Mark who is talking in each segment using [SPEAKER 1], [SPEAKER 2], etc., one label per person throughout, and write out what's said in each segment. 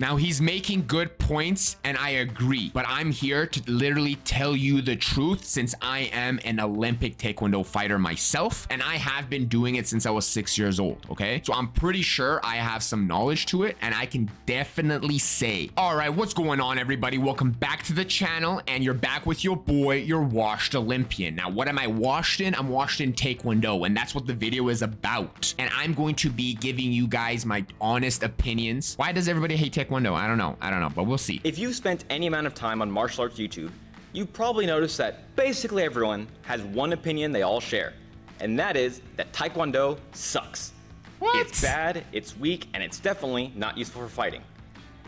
[SPEAKER 1] Now, he's making good points, and I agree, but I'm here to literally tell you the truth since I am an Olympic Taekwondo fighter myself, and I have been doing it since I was 6 years old, okay? So I'm pretty sure I have some knowledge to it, and I can definitely say, all right, what's going on, everybody? Welcome back to the channel, and you're back with your boy, your washed Olympian. Now, what am I washed in? I'm washed in Taekwondo, and that's what the video is about. And I'm going to be giving you guys my honest opinions. Why does everybody hate Taekwondo? I don't know, but we'll see.
[SPEAKER 2] If you've spent any amount of time on martial arts YouTube, you've probably noticed that basically everyone has one opinion they all share, and that is that Taekwondo sucks.
[SPEAKER 1] What?
[SPEAKER 2] It's bad, it's weak, and it's definitely not useful for fighting.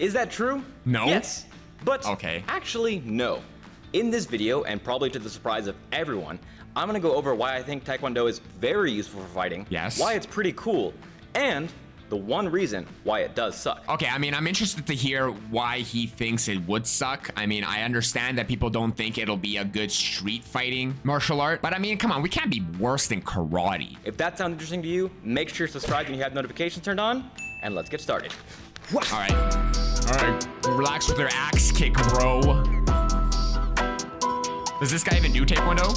[SPEAKER 2] Is that true?
[SPEAKER 1] No.
[SPEAKER 2] Yes, but
[SPEAKER 1] okay.
[SPEAKER 2] Actually, no. In this video, and probably to the surprise of everyone, I'm gonna go over why I think Taekwondo is very useful for fighting,
[SPEAKER 1] yes,
[SPEAKER 2] why it's pretty cool, and the one reason why it does suck.
[SPEAKER 1] Okay, I mean, I'm interested to hear why he thinks it would suck. I mean, I understand that people don't think it'll be a good street fighting martial art, but I mean, come on, we can't be worse than karate.
[SPEAKER 2] If that sounds interesting to you, make sure you're subscribed and you have notifications turned on, and let's get started.
[SPEAKER 1] All right, relax with your axe kick, bro. Does this guy even do Taekwondo?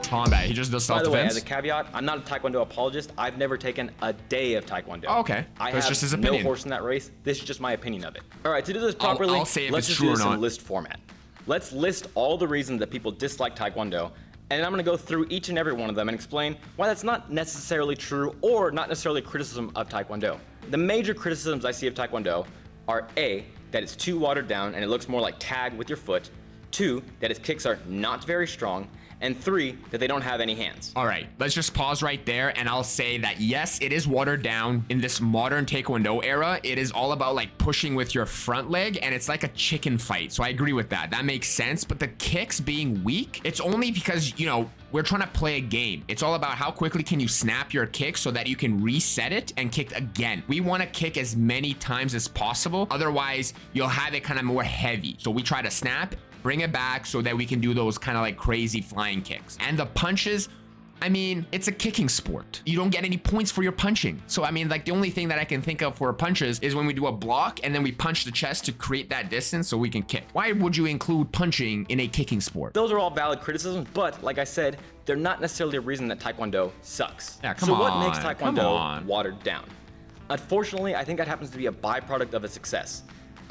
[SPEAKER 1] Combat. He just does self-defense.
[SPEAKER 2] By the way, as a caveat, I'm not a Taekwondo apologist. I've never taken a day of Taekwondo.
[SPEAKER 1] Oh, okay.
[SPEAKER 2] I
[SPEAKER 1] That's
[SPEAKER 2] have
[SPEAKER 1] just his opinion.
[SPEAKER 2] no horse in that race. This is just my opinion of it. All right, to do this properly,
[SPEAKER 1] I'll say if
[SPEAKER 2] let's
[SPEAKER 1] it's
[SPEAKER 2] just
[SPEAKER 1] true
[SPEAKER 2] do
[SPEAKER 1] or
[SPEAKER 2] this in
[SPEAKER 1] not.
[SPEAKER 2] list format. Let's list all the reasons that people dislike Taekwondo, and I'm gonna go through each and every one of them and explain why that's not necessarily true or not necessarily criticism of Taekwondo. The major criticisms I see of Taekwondo are A, that it's too watered down and it looks more like tag with your foot. 2, that its kicks are not very strong. And 3, that they don't have any hands.
[SPEAKER 1] All right, let's just pause right there, and I'll say that yes, it is watered down in this modern Taekwondo era. It is all about like pushing with your front leg, and it's like a chicken fight. So I agree with that. That makes sense. But the kicks being weak, it's only because, you know, we're trying to play a game. It's all about how quickly can you snap your kick so that you can reset it and kick again. We want to kick as many times as possible. Otherwise, you'll have it kind of more heavy. So we try to snap, bring it back so that we can do those kind of like crazy flying kicks. And the punches, I mean, it's a kicking sport. You don't get any points for your punching. So, I mean, like the only thing that I can think of for punches is when we do a block and then we punch the chest to create that distance so we can kick. Why would you include punching in a kicking sport?
[SPEAKER 2] Those are all valid criticisms, but like I said, they're not necessarily a reason that Taekwondo sucks.
[SPEAKER 1] Yeah, come
[SPEAKER 2] so
[SPEAKER 1] on,
[SPEAKER 2] what makes Taekwondo
[SPEAKER 1] on.
[SPEAKER 2] watered down? Unfortunately, I think that happens to be a byproduct of its success.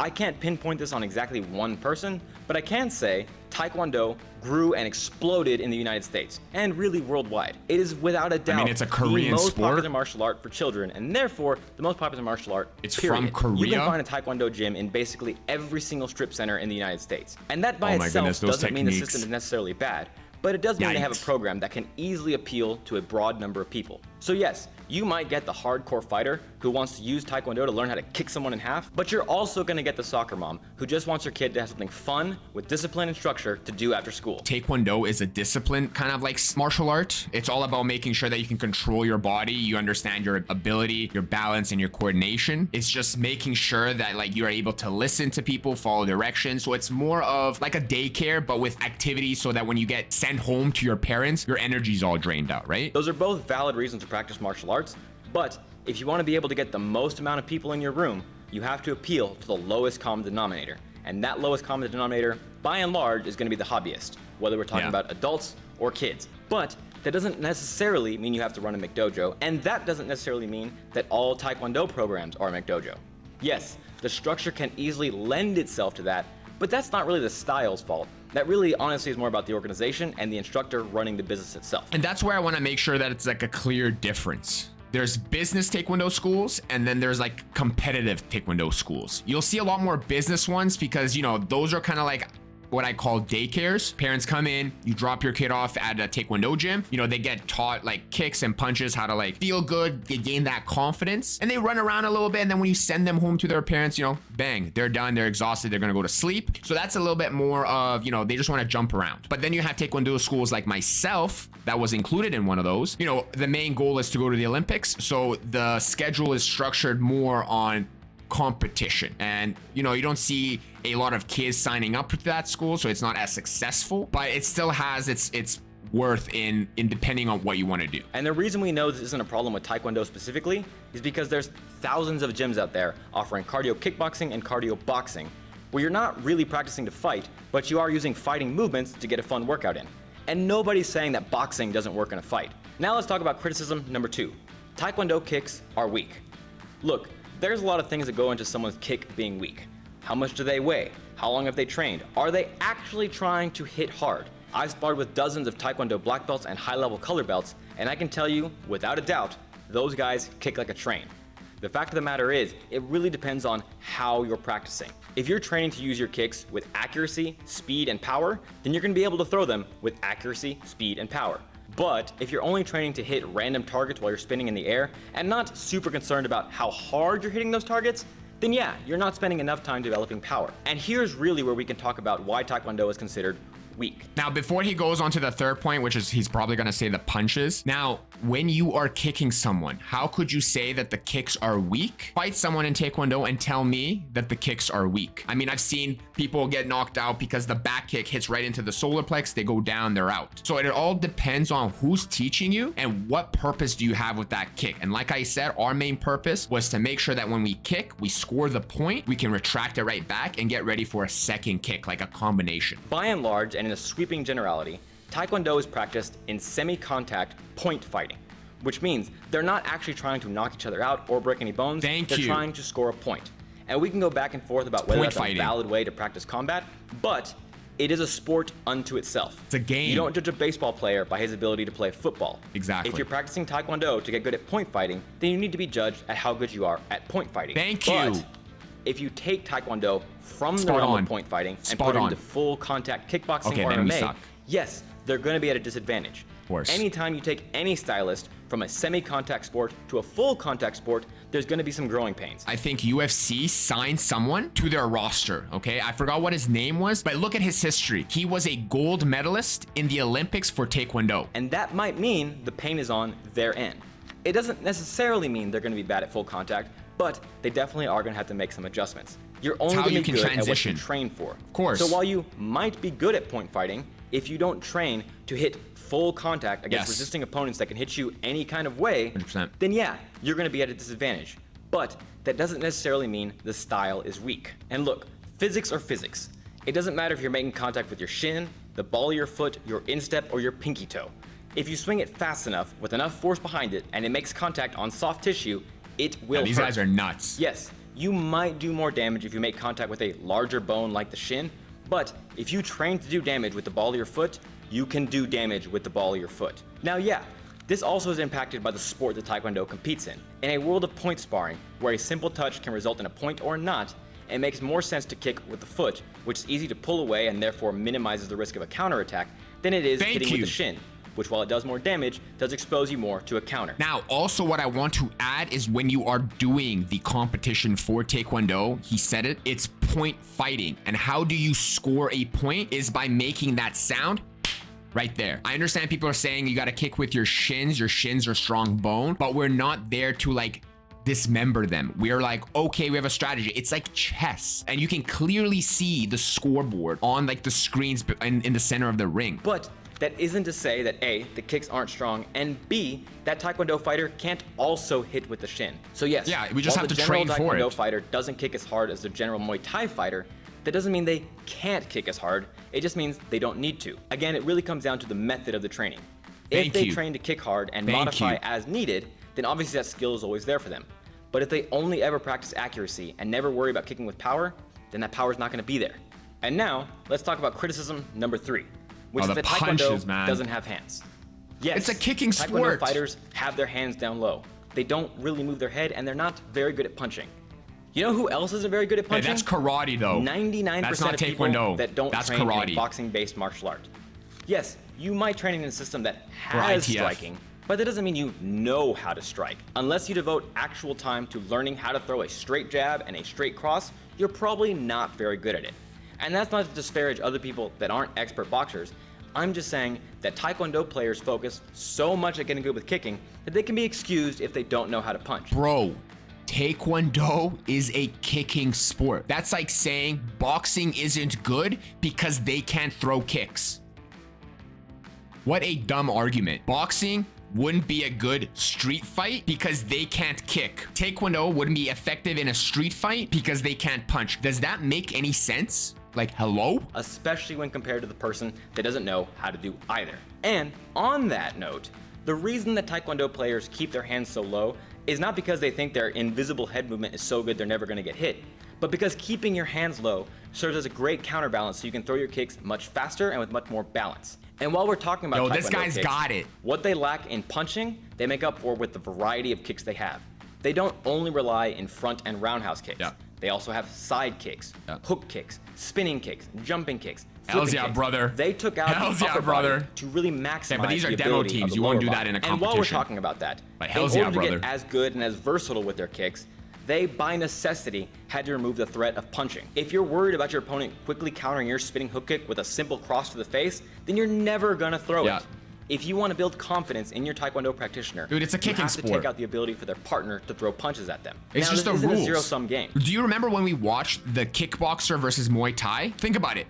[SPEAKER 2] I can't pinpoint this on exactly one person, but I can say Taekwondo grew and exploded in the United States and really worldwide. It is without a doubt
[SPEAKER 1] it's a Korean
[SPEAKER 2] the most
[SPEAKER 1] sport.
[SPEAKER 2] popular martial art for children, and therefore the most popular martial art.
[SPEAKER 1] It's
[SPEAKER 2] period.
[SPEAKER 1] from Korea?
[SPEAKER 2] You can find a Taekwondo gym in basically every single strip center in the United States, and that by
[SPEAKER 1] Oh my
[SPEAKER 2] itself
[SPEAKER 1] goodness, those
[SPEAKER 2] doesn't mean the
[SPEAKER 1] techniques.
[SPEAKER 2] system is necessarily bad. But it does mean they have a
[SPEAKER 1] Yikes.
[SPEAKER 2] program that can easily appeal to a broad number of people. So yes, you might get the hardcore fighter who wants to use Taekwondo to learn how to kick someone in half, but you're also gonna get the soccer mom who just wants her kid to have something fun with discipline and structure to do after school.
[SPEAKER 1] Taekwondo is a discipline, kind of like martial art. It's all about making sure that you can control your body, you understand your ability, your balance, and your coordination. It's just making sure that like you're able to listen to people, follow directions. So it's more of like a daycare, but with activities so that when you get sent home to your parents, your energy's all drained out, right?
[SPEAKER 2] Those are both valid reasons to practice martial arts, but if you want to be able to get the most amount of people in your room, you have to appeal to the lowest common denominator. And that lowest common denominator, by and large, is going to be the hobbyist, whether we're talking about adults or kids. But that doesn't necessarily mean you have to run a McDojo, and that doesn't necessarily mean that all Taekwondo programs are a McDojo. Yes, the structure can easily lend itself to that, but that's not really the style's fault. That really honestly is more about the organization and the instructor running the business itself.
[SPEAKER 1] And that's where I want to make sure that it's like a clear difference. There's business Taekwondo schools, and then there's like competitive Taekwondo schools. You'll see a lot more business ones because, you know, those are kind of like what I call daycares. Parents come in, you drop your kid off at a Taekwondo gym. You know, they get taught like kicks and punches, how to like feel good, they gain that confidence, and they run around a little bit. And then when you send them home to their parents, you know, bang, they're done, they're exhausted, they're gonna go to sleep. So that's a little bit more of, you know, they just wanna jump around. But then you have Taekwondo schools like myself that was included in one of those. You know, the main goal is to go to the Olympics. So the schedule is structured more on competition, and you know, you don't see a lot of kids signing up to that school, so it's not as successful, but it still has its worth in depending on what you want to do.
[SPEAKER 2] And the reason we know this isn't a problem with Taekwondo specifically is because there's thousands of gyms out there offering cardio kickboxing and cardio boxing, where you're not really practicing to fight, but you are using fighting movements to get a fun workout in. And nobody's saying that boxing doesn't work in a fight. Now let's talk about criticism number 2. Taekwondo kicks are weak. Look, there's a lot of things that go into someone's kick being weak. How much do they weigh? How long have they trained? Are they actually trying to hit hard? I've sparred with dozens of Taekwondo black belts and high-level color belts, and I can tell you, without a doubt, those guys kick like a train. The fact of the matter is, it really depends on how you're practicing. If you're training to use your kicks with accuracy, speed, and power, then you're going to be able to throw them with accuracy, speed, and power. But if you're only training to hit random targets while you're spinning in the air, and not super concerned about how hard you're hitting those targets, then yeah, you're not spending enough time developing power. And here's really where we can talk about why Taekwondo is considered weak.
[SPEAKER 1] Now, before he goes on to the third point, which is he's probably going to say the punches. Now, when you are kicking someone, how could you say that the kicks are weak? Fight someone in Taekwondo and tell me that the kicks are weak. I mean, I've seen people get knocked out because the back kick hits right into the solar plex. They go down, they're out. So it all depends on who's teaching you and what purpose do you have with that kick. And like I said, our main purpose was to make sure that when we kick, we score the point, we can retract it right back and get ready for a second kick, like a combination.
[SPEAKER 2] By and large, and in a sweeping generality, Taekwondo is practiced in semi-contact point fighting, which means they're not actually trying to knock each other out or break any bones. They're trying to score a point. And we can go back and forth about whether that's a valid way to practice combat, but it is a sport unto itself.
[SPEAKER 1] It's a game.
[SPEAKER 2] You don't judge a baseball player by his ability to play football.
[SPEAKER 1] Exactly.
[SPEAKER 2] If you're practicing Taekwondo to get good at point fighting, then you need to be judged at how good you are at point fighting.
[SPEAKER 1] But
[SPEAKER 2] if you take Taekwondo from the realm of point fighting and put it into full contact kickboxing or MMA, yes, they're going to be at a disadvantage.
[SPEAKER 1] Of course.
[SPEAKER 2] Anytime you take any stylist from a semi-contact sport to a full contact sport, there's going to be some growing pains.
[SPEAKER 1] I think UFC signed someone to their roster, okay? I forgot what his name was, but look at his history. He was a gold medalist in the Olympics for Taekwondo.
[SPEAKER 2] And that might mean the pain is on their end. It doesn't necessarily mean they're going to be bad at full contact, but they definitely are going to have to make some adjustments. You're only going to be good at what you train for.
[SPEAKER 1] Of course.
[SPEAKER 2] So while you might be good at point fighting, if you don't train to hit full contact against resisting opponents that can hit you any kind of way,
[SPEAKER 1] 100%.
[SPEAKER 2] then yeah, you're going to be at a disadvantage. But that doesn't necessarily mean the style is weak. And look, physics are physics. It doesn't matter if you're making contact with your shin, the ball of your foot, your instep, or your pinky toe. If you swing it fast enough with enough force behind it and it makes contact on soft tissue, it will hurt.
[SPEAKER 1] These guys are nuts.
[SPEAKER 2] Yes, you might do more damage if you make contact with a larger bone like the shin, but if you train to do damage with the ball of your foot, you can do damage with the ball of your foot. Now yeah, this also is impacted by the sport that Taekwondo competes in. In a world of point sparring, where a simple touch can result in a point or not, it makes more sense to kick with the foot, which is easy to pull away and therefore minimizes the risk of a counterattack, than it is hitting with the shin, which while it does more damage, does expose you more to a counter.
[SPEAKER 1] Now, also what I want to add is when you are doing the competition for Taekwondo, he said it, it's point fighting. And how do you score a point is by making that sound right there. I understand people are saying you got to kick with your shins are strong bone, but we're not there to like dismember them. We're like, okay, we have a strategy. It's like chess, and you can clearly see the scoreboard on like the screens in the center of the ring.
[SPEAKER 2] But that isn't to say that A, the kicks aren't strong, and B, that Taekwondo fighter can't also hit with the shin. So yes,
[SPEAKER 1] yeah, we just have to train for it.
[SPEAKER 2] The general Taekwondo fighter doesn't kick as hard as the general Muay Thai fighter. That doesn't mean they can't kick as hard. It just means they don't need to. Again, it really comes down to the method of the training. If they train to kick hard and modify as needed, then obviously that skill is always there for them. But if they only ever practice accuracy and never worry about kicking with power, then that power is not going to be there. And now, let's talk about criticism number 3, which is that Taekwondo doesn't have hands. Yes,
[SPEAKER 1] it's a kicking
[SPEAKER 2] Taekwondo
[SPEAKER 1] sport.
[SPEAKER 2] fighters have their hands down low. They don't really move their head, and they're not very good at punching. You know who else isn't very good at punching?
[SPEAKER 1] Hey, that's karate, though.
[SPEAKER 2] 99% of people that don't train in a boxing-based martial art. Yes, you might train in a system that has striking, but that doesn't mean you know how to strike. Unless you devote actual time to learning how to throw a straight jab and a straight cross, you're probably not very good at it. And that's not to disparage other people that aren't expert boxers. I'm just saying that Taekwondo players focus so much at getting good with kicking that they can be excused if they don't know how to punch.
[SPEAKER 1] Bro, Taekwondo is a kicking sport. That's like saying boxing isn't good because they can't throw kicks. What a dumb argument. Boxing wouldn't be a good street fight because they can't kick. Taekwondo wouldn't be effective in a street fight because they can't punch. Does that make any sense? Like, hello?
[SPEAKER 2] Especially when compared to the person that doesn't know how to do either. And on that note, the reason that Taekwondo players keep their hands so low is not because they think their invisible head movement is so good they're never going to get hit, but because keeping your hands low serves as a great counterbalance so you can throw your kicks much faster and with much more balance. And while we're talking about Taekwondo
[SPEAKER 1] this guy's
[SPEAKER 2] kicks,
[SPEAKER 1] got it.
[SPEAKER 2] What they lack in punching, they make up for with the variety of kicks they have. They don't only rely in front and roundhouse kicks.
[SPEAKER 1] Yeah.
[SPEAKER 2] They also have side kicks, hook kicks, spinning kicks, jumping kicks,
[SPEAKER 1] Hells yeah,
[SPEAKER 2] kicks.
[SPEAKER 1] brother.
[SPEAKER 2] They took out
[SPEAKER 1] Hells
[SPEAKER 2] the
[SPEAKER 1] yeah,
[SPEAKER 2] upper
[SPEAKER 1] brother.
[SPEAKER 2] body to really maximize
[SPEAKER 1] but these are
[SPEAKER 2] the
[SPEAKER 1] demo
[SPEAKER 2] ability
[SPEAKER 1] teams.
[SPEAKER 2] of the
[SPEAKER 1] You won't
[SPEAKER 2] lower
[SPEAKER 1] do that
[SPEAKER 2] body.
[SPEAKER 1] in a
[SPEAKER 2] And while we're
[SPEAKER 1] competition.
[SPEAKER 2] talking about that,
[SPEAKER 1] Like,
[SPEAKER 2] in
[SPEAKER 1] hells
[SPEAKER 2] order
[SPEAKER 1] yeah,
[SPEAKER 2] to
[SPEAKER 1] brother.
[SPEAKER 2] get as good and as versatile with their kicks, they by necessity had to remove the threat of punching. If you're worried about your opponent quickly countering your spinning hook kick with a simple cross to the face, then you're never gonna throw it. If you want to build confidence in your Taekwondo practitioner,
[SPEAKER 1] Dude, it's a kicking
[SPEAKER 2] you have
[SPEAKER 1] sport.
[SPEAKER 2] to take out the ability for their partner to throw punches at them.
[SPEAKER 1] It's
[SPEAKER 2] now,
[SPEAKER 1] just
[SPEAKER 2] this
[SPEAKER 1] the
[SPEAKER 2] isn't
[SPEAKER 1] rules.
[SPEAKER 2] a zero-sum game.
[SPEAKER 1] Do you remember when we watched the kickboxer versus Muay Thai? Think about it.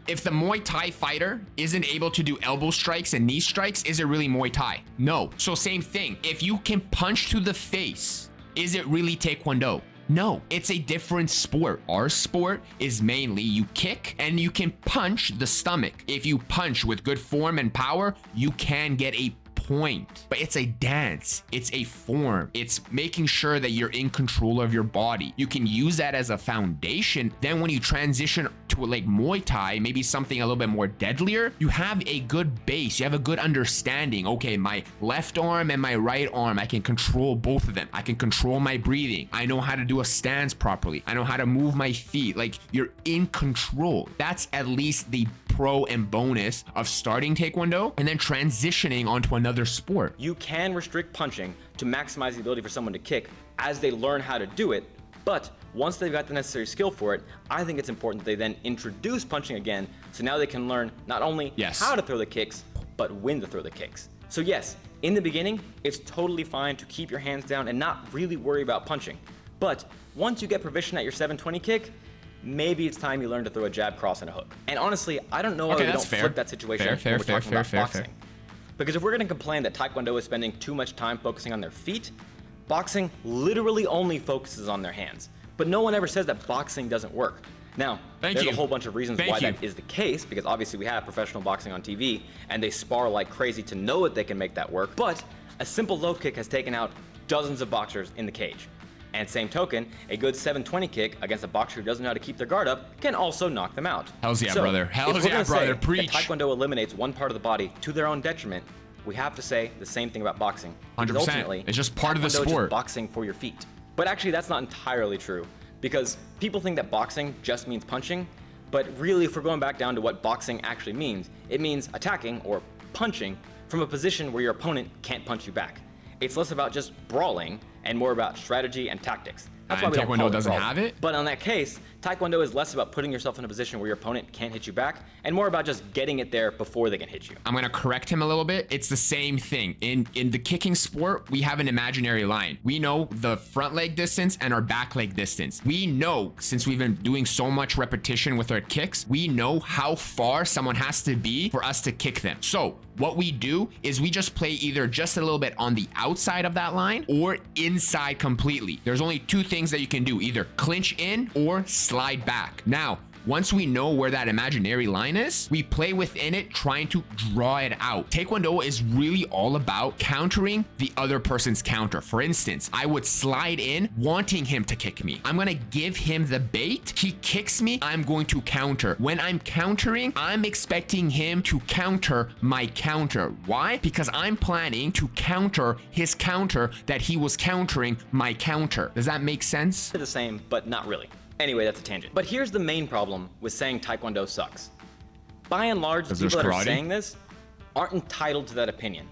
[SPEAKER 1] If the Muay Thai fighter isn't able to do elbow strikes and knee strikes, is it really Muay Thai? No. So same thing. If you can punch to the face, is it really Taekwondo? No, it's a different sport. Our sport is mainly you kick and you can punch the stomach. If you punch with good form and power, you can get a point. But it's a dance. It's a form. It's making sure that you're in control of your body. You can use that as a foundation. Then when you transition to like Muay Thai, maybe something a little bit more deadlier, you have a good base. You have a good understanding. Okay, my left arm and my right arm, I can control both of them. I can control my breathing. I know how to do a stance properly. I know how to move my feet. Like, you're in control. That's at least the pro and bonus of starting Taekwondo and then transitioning onto another sport.
[SPEAKER 2] You can restrict punching to maximize the ability for someone to kick as they learn how to do it, but once they've got the necessary skill for it, I think it's important that they then introduce punching again, so now they can learn not only how to throw the kicks, but when to throw the kicks. So yes, in the beginning, it's totally fine to keep your hands down and not really worry about punching. But once you get proficient at your 720 kick, maybe it's time you learn to throw a jab, cross, and a hook. And honestly, I don't know why we don't flip that situation when we're talking about boxing. Because if we're gonna complain that Taekwondo is spending too much time focusing on their feet, boxing literally only focuses on their hands. But no one ever says that boxing doesn't work. Now, there's a whole bunch of reasons why that is the case, because obviously we have professional boxing on TV, and they spar like crazy to know that they can make that work. But a simple low kick has taken out dozens of boxers in the cage. And same token, a good 720 kick against a boxer who doesn't know how to keep their guard up can also knock them out.
[SPEAKER 1] Hells yeah, brother. Hells yeah, brother. Preach.
[SPEAKER 2] If Taekwondo eliminates one part of the body to their own detriment, we have to say the same thing about boxing.
[SPEAKER 1] 100%.
[SPEAKER 2] Ultimately,
[SPEAKER 1] it's just part of the sport.
[SPEAKER 2] Taekwondo is just boxing for your feet. But actually, that's not entirely true, because people think that boxing just means punching, but really, if we're going back down to what boxing actually means, it means attacking or punching from a position where your opponent can't punch you back. It's less about just brawling and more about strategy and tactics. That's why we don't call it
[SPEAKER 1] doesn't
[SPEAKER 2] brawling.
[SPEAKER 1] have it?
[SPEAKER 2] But in that case, Taekwondo is less about putting yourself in a position where your opponent can't hit you back and more about just getting it there before they can hit you.
[SPEAKER 1] I'm gonna correct him a little bit. It's the same thing. In the kicking sport, we have an imaginary line. We know the front leg distance and our back leg distance. We know, since we've been doing so much repetition with our kicks, we know how far someone has to be for us to kick them. So what we do is we just play either just a little bit on the outside of that line or inside completely. There's only two things that you can do, either clinch in or slide back. Now, once we know where that imaginary line is, we play within it, trying to draw it out. Taekwondo is really all about countering the other person's counter. For instance, I would slide in wanting him to kick me. I'm gonna give him the bait. He kicks me, I'm going to counter. When I'm countering, I'm expecting him to counter my counter. Why? Because I'm planning to counter his counter that he was countering my counter. Does that make sense?
[SPEAKER 2] They're the same, but not really. Anyway, that's a tangent. But here's the main problem with saying Taekwondo sucks. By and large, the people that are saying this aren't entitled to that opinion.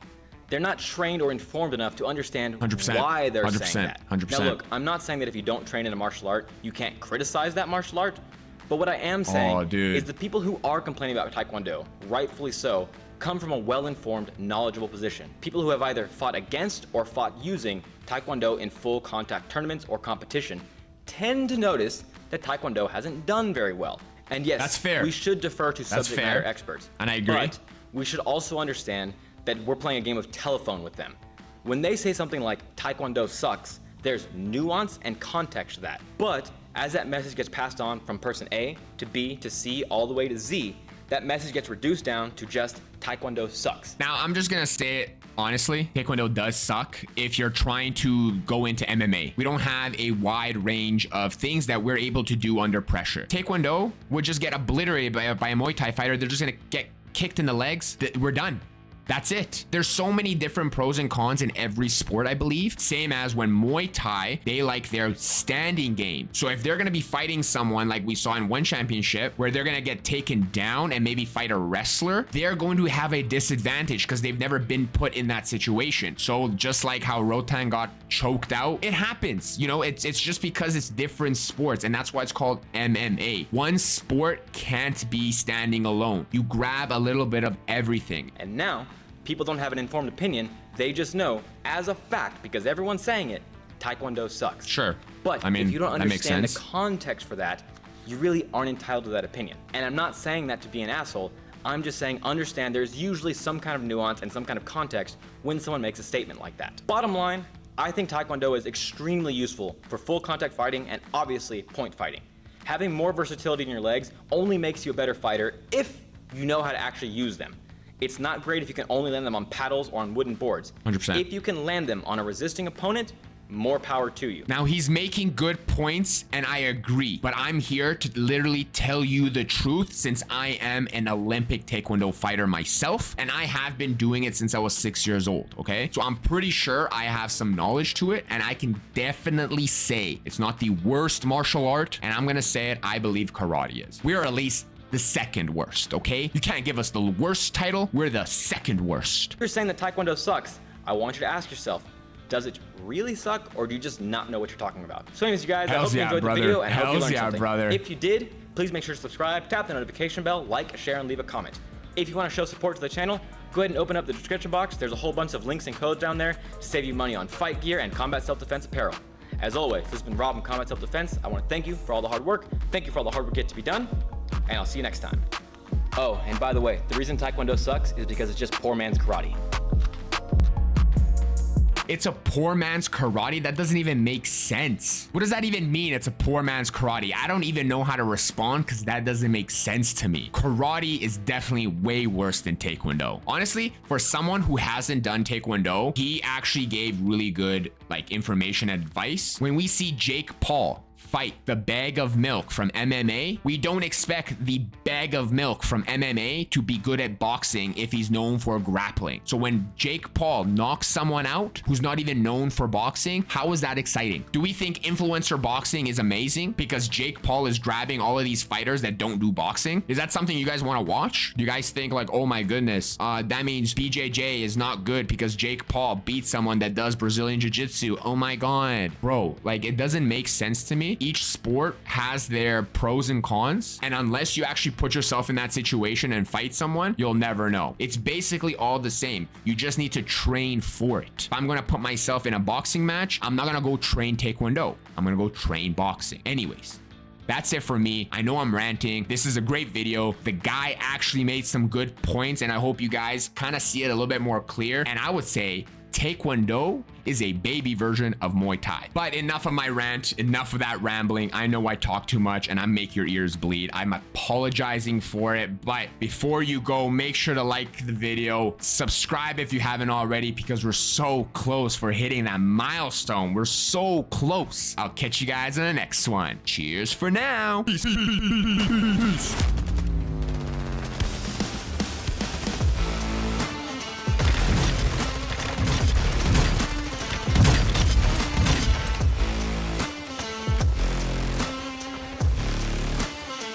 [SPEAKER 2] They're not trained or informed enough to understand
[SPEAKER 1] 100%,
[SPEAKER 2] why they're saying that.
[SPEAKER 1] 100%.
[SPEAKER 2] Now look, I'm not saying that if you don't train in a martial art, you can't criticize that martial art. But what I am saying is the people who are complaining about Taekwondo, rightfully so, come from a well-informed, knowledgeable position. People who have either fought against or fought using Taekwondo in full contact tournaments or competition tend to notice that Taekwondo hasn't done very well. And yes,
[SPEAKER 1] that's fair.
[SPEAKER 2] We should defer to subject matter experts.
[SPEAKER 1] And I agree.
[SPEAKER 2] But we should also understand that we're playing a game of telephone with them. When they say something like Taekwondo sucks, there's nuance and context to that. But as that message gets passed on from person A to B to C all the way to Z, that message gets reduced down to just Taekwondo sucks.
[SPEAKER 1] Now, I'm just gonna say it honestly, Taekwondo does suck if you're trying to go into MMA. We don't have a wide range of things that we're able to do under pressure. Taekwondo would just get obliterated by a Muay Thai fighter. They're just gonna get kicked in the legs. We're done. That's it. There's so many different pros and cons in every sport, I believe. Same as when Muay Thai, they like their standing game. So if they're going to be fighting someone like we saw in one championship where they're going to get taken down and maybe fight a wrestler, they're going to have a disadvantage because they've never been put in that situation. So just like how Rotan got choked out, it happens. You know, it's just because it's different sports, and that's why it's called MMA. One sport can't be standing alone. You grab a little bit of everything.
[SPEAKER 2] And now, people don't have an informed opinion, they just know, as a fact, because everyone's saying it, Taekwondo sucks.
[SPEAKER 1] Sure.
[SPEAKER 2] But
[SPEAKER 1] I mean,
[SPEAKER 2] if you don't understand the
[SPEAKER 1] sense.
[SPEAKER 2] context for that, you really aren't entitled to that opinion. And I'm not saying that to be an asshole, I'm just saying understand there's usually some kind of nuance and some kind of context when someone makes a statement like that. Bottom line, I think Taekwondo is extremely useful for full contact fighting and obviously point fighting. Having more versatility in your legs only makes you a better fighter if you know how to actually use them. It's not great if you can only land them on paddles or on wooden boards.
[SPEAKER 1] 100%.
[SPEAKER 2] If you can land them on a resisting opponent, more power to you.
[SPEAKER 1] Now, he's making good points, and I agree, but I'm here to literally tell you the truth since I am an Olympic Taekwondo fighter myself, and I have been doing it since I was 6 years old, okay? So I'm pretty sure I have some knowledge to it, and I can definitely say it's not the worst martial art, and I'm gonna say it, I believe karate is. We are at least the second worst, okay? You can't give us the worst title. We're the second worst.
[SPEAKER 2] If you're saying that Taekwondo sucks, I want you to ask yourself, does it really suck, or do you just not know what you're talking about? So anyways, you guys, I hope you enjoyed the video and I hope you learned something.
[SPEAKER 1] Brother.
[SPEAKER 2] If you did, please make sure to subscribe, tap the notification bell, like, share, and leave a comment. If you want to show support to the channel, go ahead and open up the description box. There's a whole bunch of links and codes down there to save you money on fight gear and combat self-defense apparel. As always, this has been Rob from Combat Self-Defense. I want to thank you for all the hard work. Thank you for all the hard work yet to be done. And I'll see you next time. Oh, and by the way, the reason Taekwondo sucks is because it's just poor man's karate.
[SPEAKER 1] It's a poor man's karate? That doesn't even make sense. What does that even mean? It's a poor man's karate. I don't even know how to respond because that doesn't make sense to me. Karate is definitely way worse than Taekwondo. Honestly, for someone who hasn't done Taekwondo, he actually gave really good information and advice. When we see Jake Paul fight the bag of milk from MMA, we don't expect the bag of milk from MMA to be good at boxing if he's known for grappling. So when Jake Paul knocks someone out who's not even known for boxing, how is that exciting? Do we think influencer boxing is amazing because Jake Paul is grabbing all of these fighters that don't do boxing? Is that something you guys want to watch? Do you guys think oh my goodness, that means BJJ is not good because Jake Paul beat someone that does Brazilian Jiu-Jitsu? Oh my God, bro, it doesn't make sense to me. Each sport has their pros and cons, and unless you actually put yourself in that situation and fight someone, you'll never know. It's basically all the same. You just need to train for it. If I'm gonna put myself in a boxing match, I'm not gonna go train Taekwondo. I'm gonna go train boxing. Anyways, that's it for me. I know I'm ranting. This is a great video. The guy actually made some good points, and I hope you guys kind of see it a little bit more clear. And I would say Taekwondo is a baby version of Muay Thai. But enough of my rant, enough of that rambling. I know I talk too much and I make your ears bleed. I'm apologizing for it. But before you go, make sure to like the video, subscribe if you haven't already, because we're so close for hitting that milestone. We're so close. I'll catch you guys in the next one. Cheers for now. Peace.